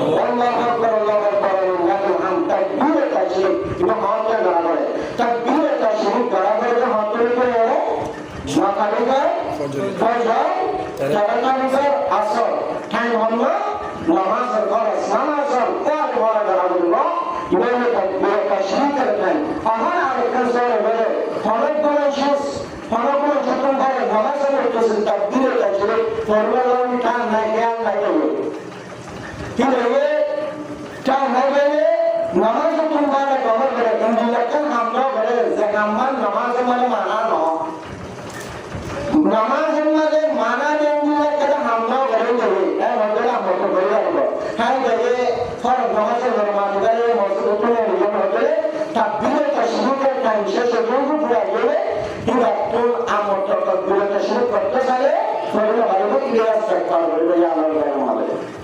আল্লাহু আকবার আল্লাহু আকবার আল্লাহু হামদ তাকবীর তাশরিক ইমাম হাতে ধরা পড়ে তাকবীর তাশরিক ধরা পড়ে হাতে করে সকালে ফজর তারাকালে আসর টাইম হলো নামাজের ফরজ নামাজের পর পরে ধরা পড়লো ইমাম তাকবীর তাশরিক করেন আহার আরেকটা সরে বলে ফরজ বলে শেষ ফরজ বলে খতম করে নামাজের পড়তেছে তাকবীর তাশরিক ফরজ টান না খেয়াল না করলো কিন্তু क्या हो गए नमाज तो तुम्हारे कवर करे तुम लक्षण हम लोग करे जगम्मन नमाज माने माना नो नमाज माने माना नहीं करे हम लोग करे है वगैरह मोटो बढ़िया हो है ये फर नमाज नमाज करे मौसम तो नियम होते तब भी तो शुरू कर टाइम से शुरू पूरा ये पूरा तो आमोट तो पूरा शुरू करते सारे फर वाले को क्लियर कर पा रहे हैं या